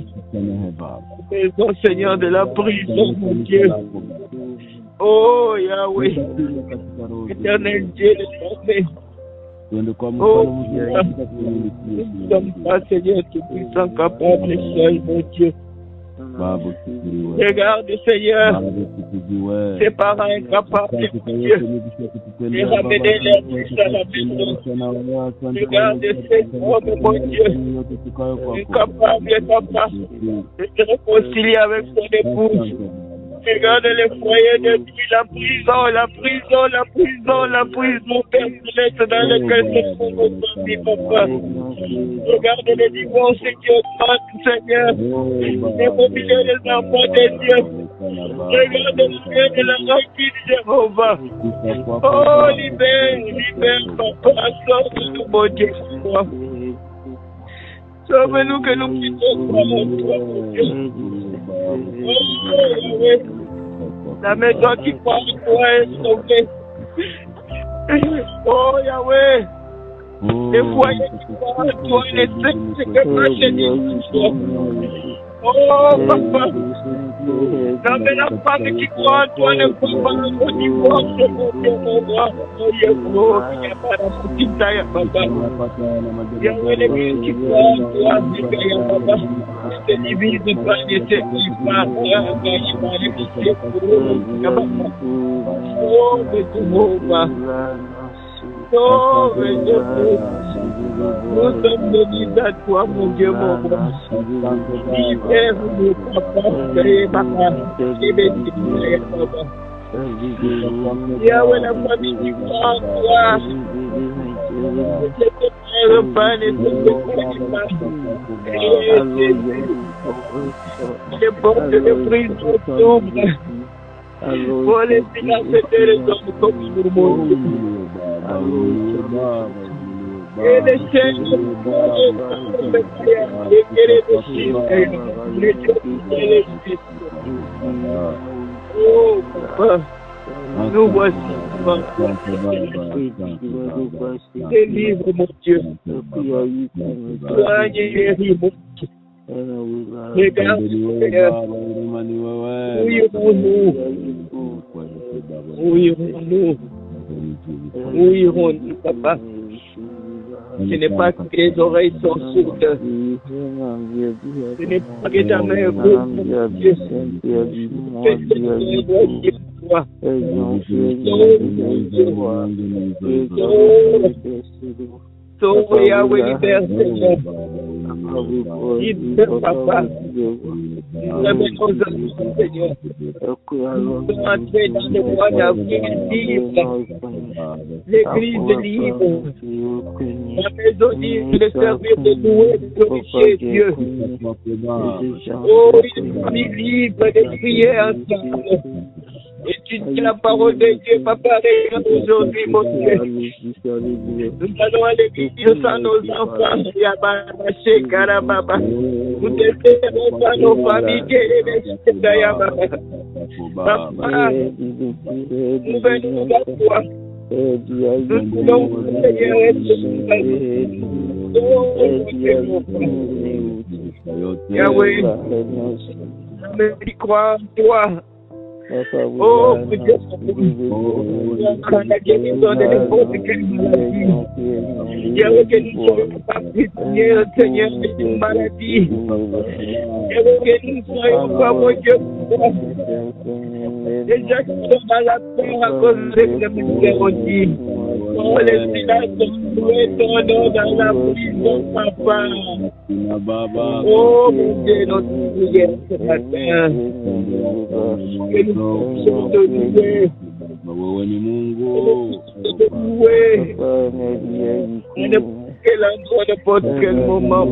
Maison, Seigneur, de la prison, mon Dieu. Oh, Yahweh, éternel Dieu, l'éternel. Oh, nous ne sommes pas, Seigneur, tout-puissant, capable, seul, mon Dieu. Regarde, Seigneur, ses parents incapables, mon Dieu, et ramener leur fils à la maison. Regarde ces hommes, mon Dieu, incapables, papa, de se réconcilier avec son épouse. Regarde les foyers depuis la prison, permanente dans lequel se trouve notre vie, papa. Regarde les divorces qui augmentent, Seigneur. Les mobiliers des enfants de Dieu. Regarde le Dieu de la rancune, Jéhovah. Oh, libère, papa, sauve-nous, mon Dieu, sauve-nous que nous puissions croire en toi, mon Dieu. Oh, Yahweh. La maison qui croit en toi est sauvée. Oh Yahweh, les foyers qui croient en toi ne cessent que marcher du toi. Oh papa, la femme qui croit en toi ne croit pas au divorce, mon Dieu, mon roi. Oh Yahweh, il n'y a pas de petite taille, papa. Yahweh, l'église qui croit en toi, c'est que Yahweh, ne se divise pas, ne se divise pas, oh, mais tout va. Oh, mais Dieu, nous sommes bénis à toi, mon Dieu, mon roi. Libère-nous, papa, et papa, et bénis, papa. Yahweh, la famille qui croit en toi, ne se prépare pas, ne se prépare pas. Les portes de prison s'ouvrent. Pour les financer les hommes comme sur mon Dieu. Et les chaînes de oh, papa, nous voici. Délivre, mon Dieu. Soigne et guéris, mon Dieu. Regarde, Seigneur. Où irons-nous, papa? Ce n'est pas que les oreilles sont sourdes. Ce n'est pas que ta main est courte, mon Dieu. Sauve Yahweh, libère, Seigneur. Libère, papa. Libère nos enfants, Seigneur. Nous sommes entrés dans le mois d'avril libre. L'église libre. La maison libre de servir, de louer, de glorifier Dieu. Oh, une famille libre de prier ensemble. Étudier la parole de Dieu, papa, regarde aujourd'hui, mon Dieu. Nous allons à l'église sans nos enfants. Nous déterminons pas nos familles. Papa, nous venons à toi. Nous voulons Seigneur Yahweh, mais tu crois en toi. Oh, Dieu, quand la guérison de n'importe quelle maladie, Yahweh, que nous ne soyons pas prisonniers, Seigneur, de cette maladie. Yahweh, que nous ne soyons pas, mon Dieu, déjà qui sont dans la peur à cause de la miséricorde. Oh, les villages sont loués ton nom dans la prison, papa. Oh, mon Dieu, notre prière ce matin. Que nous puissions te louer. quel endroit, n'importe quel moment.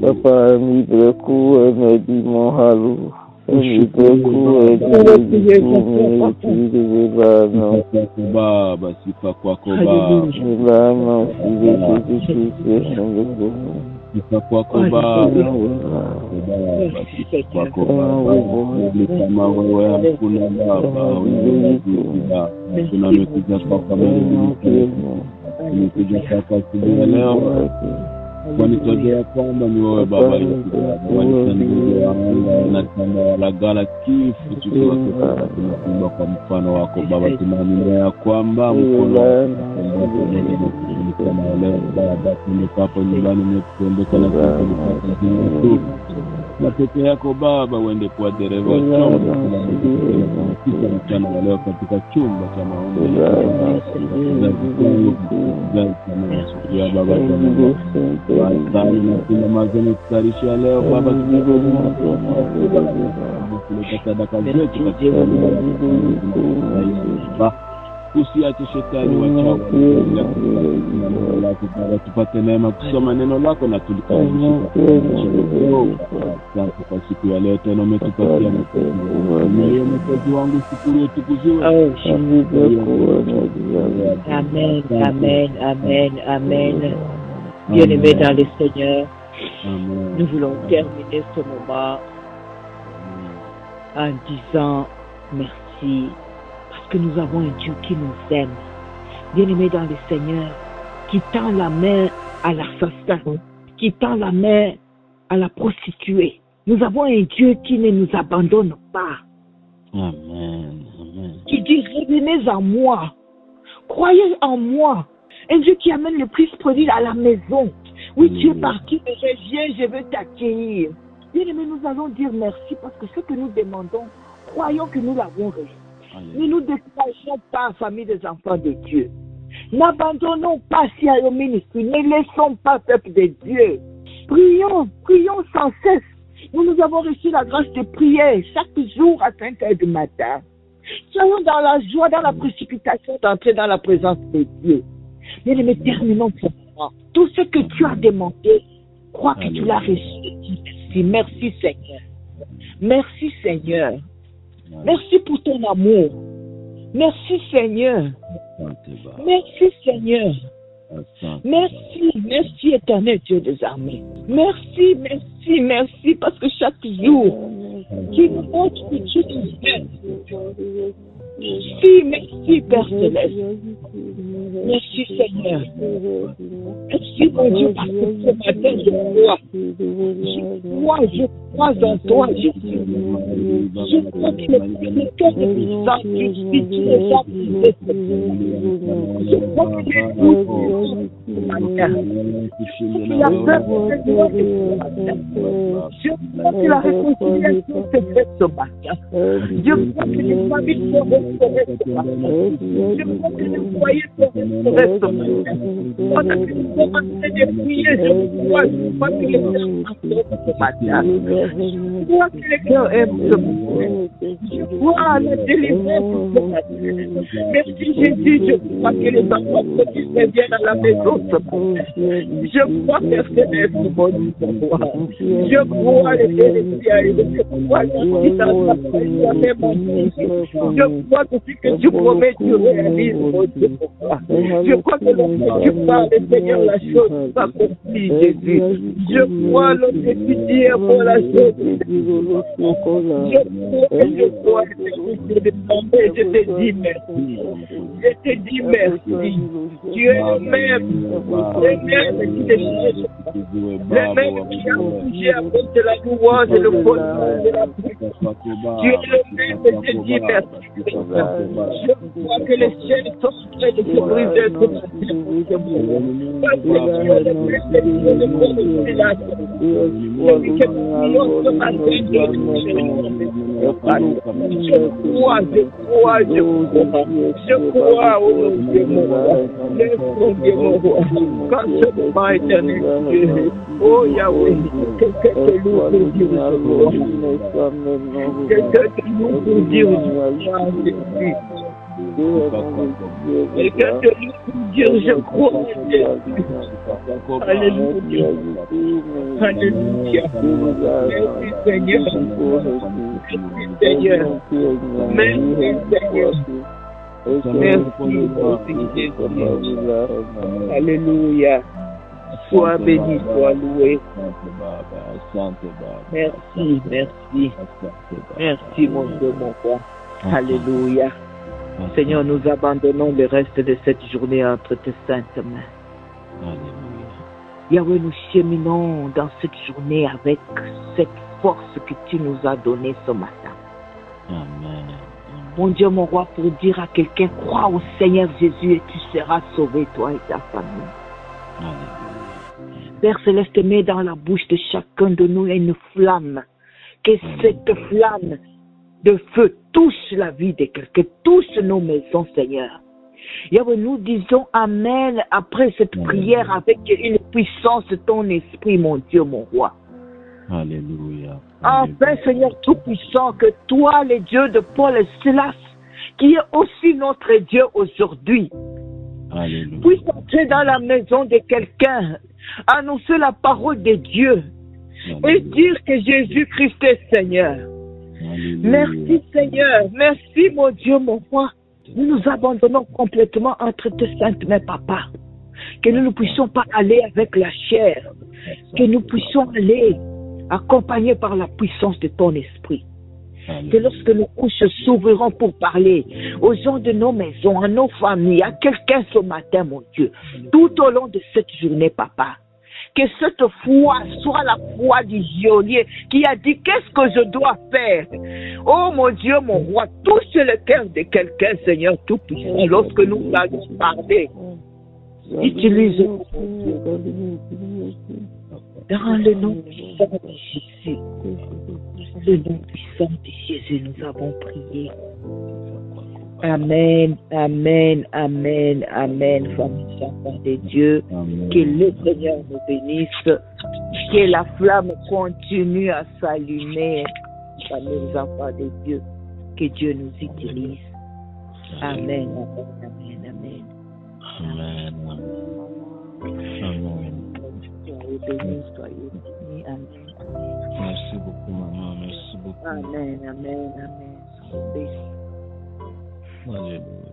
Papa, mibraku emedi mohalu. Baba sifa kwako Baba, kama wewe hakuna Baba, tunamekuja kwako nimekuja kwako asubuhi leo kwani tunajua kwamba ni wewe Baba yetu, wanitangulia na tanda wala gala kifu tukiwa tunakuomba kwa mfano wako Baba, tunaamini ya kwamba mkono kama leo Baba tumepapo nyumbani mwetu kuondoka na kuondoka na peke yako Baba, uende kwa dereva chombo kisha mchana wa leo katika chumba cha maombi ya Baba Wasali na kuna mazeni kutarisha leo Baba, tuleta sadaka zetu katika usiache shetani wachawi Baba, tupate neema kusoma neno lako na tulikamilisha kwa siku ya leo. Tena umetupatia moyo mkazi wangu, shukuru utukuziwe. Amen, amen, amen, amen. Bien-aimés dans le Seigneur, nous voulons terminer ce moment en disant merci parce que nous avons un Dieu qui nous aime. Bien-aimés dans le Seigneur, qui tend la main à l'assassin, qui tend la main à la prostituée. Nous avons un Dieu qui ne nous abandonne pas. Amen, amen. Qui dit revenez en moi, croyez en moi. Un Dieu qui amène le Christ prodigue à la maison. Oui, tu es parti, mais reviens, je veux t'accueillir. Bien-aimés, nous allons dire merci parce que ce que nous demandons, croyons que nous l'avons reçu. Ne nous décourageons pas, famille des enfants de Dieu. N'abandonnons pas si au ministère. Ne laissons pas peuple de Dieu. Prions, prions sans cesse. Nous avons reçu la grâce de prier chaque jour à 5 heures du matin. Soyons dans la joie, dans la précipitation d'entrer dans la présence de Dieu. Bien-aimés, terminons pour moi. Tout ce que tu as demandé, crois que tu l'as reçu. Merci, merci Seigneur. Merci Seigneur. Merci pour ton amour. Merci Seigneur. Merci Seigneur. Merci, merci éternel Dieu des armées. Merci, merci, merci parce que chaque jour, tu nous montres que tu nous aimes. Merci, merci Père Céleste. Merci Seigneur. Merci mon Dieu parce que ce matin je crois en toi Jésus. Je crois que le cœur de puissant du Spirit est baptisé. Je crois que les jours ce matin. Il a besoin de moi je crois que la réconciliation se fait ce matin. Je crois que les familles sont restaurées ce matin. Je crois que les foyers sont restaurés ce matin. Pendant que nous sommes en train de prier, je crois que les gens sont ce matin. Je crois que les cœurs aiment ce matin. Je crois à la délivrance ce matin. Merci Jésus, je crois que les enfants reviennent à la maison ce matin. Je crois que c'est le bon pour moi. Je crois les bénéficiaires, je crois dans ta je crois que ce que tu promets, tu réalises, mon Dieu, pour moi. Je crois que lorsque tu parles, Seigneur, la chose s'accomplit, Jésus. Je crois lorsque tu dis pour la chose. Je crois, je te dis merci. Je te dis merci. Tu es le même. Le même qui te cherche. Le même qui a bougé à cause de la louange et le bonheur de la prière. Tu es le même et je te dis merci. Je crois que les chaînes sont en train de se briser ce matin. Parce que tu es le même et tu es le bon de la celui que nous prions ce matin. Je crois, oh Dieu mon roi. Laisse-moi, Dieu mon roi. Quand ce moment éternel, oh Yahweh, quelqu'un te loue pour dire je crois. Quelqu'un te loue pour dire je crois en Jésus. Quelqu'un te loue pour dire je crois en Jésus. Alléluia. Alléluia. Merci Seigneur. Merci Seigneur. Merci Seigneur. Merci Jésus. Alléluia. Sois béni, sois loué. Merci, merci. Merci mon Dieu, mon roi. Alléluia. Seigneur, nous abandonnons le reste de cette journée entre tes saintes mains. Alléluia. Yahweh, nous cheminons dans cette journée avec cette force que tu nous as donnée ce matin. Amen. Mon Dieu, mon roi, pour dire à quelqu'un, crois au Seigneur Jésus et tu seras sauvé, toi et ta famille. Alléluia. Père Céleste, mets dans la bouche de chacun de nous une flamme. Que cette flamme de feu touche la vie de quelqu'un, touche nos maisons, Seigneur. Yahweh, nous disons Amen après cette prière avec une puissance de ton esprit, mon Dieu, mon roi. Alléluia. Enfin, Seigneur Tout-Puissant, que toi, le Dieu de Paul et Silas, qui est aussi notre Dieu aujourd'hui, Alléluia. puisse entrer dans la maison de quelqu'un, annoncer la parole de Dieu et dire que Jésus-Christ est Seigneur. Alléluia. Merci Seigneur, merci mon Dieu, mon roi. Nous nous abandonnons complètement entre tes saintes mains, Papa. Que nous ne puissions pas aller avec la chair, que nous puissions aller accompagnés par la puissance de ton esprit. Que lorsque nos couches s'ouvriront pour parler aux gens de nos maisons, à nos familles, à quelqu'un ce matin, mon Dieu, tout au long de cette journée, Papa, que cette foi soit la foi du geôlier qui a dit qu'est-ce que je dois faire. Oh mon Dieu, mon roi, touche le cœur de quelqu'un, Seigneur Tout-Puissant, lorsque nous allons parler. Utilise-nous dans le nom puissant de Jésus. Dans le nom puissant de Jésus, nous avons prié. Amen, amen, amen, amen, famille enfants de Dieu. Amen. Que le Seigneur nous bénisse. Que la flamme continue à s'allumer, famille enfants de Dieu. Que Dieu nous utilise. Amen, amen, amen, amen. Amen. Amen. Soyez bénis, soyez bénis. Amen. Merci beaucoup, maman. Merci beaucoup. Amen, amen, amen. Soyez bénis. Alléluia.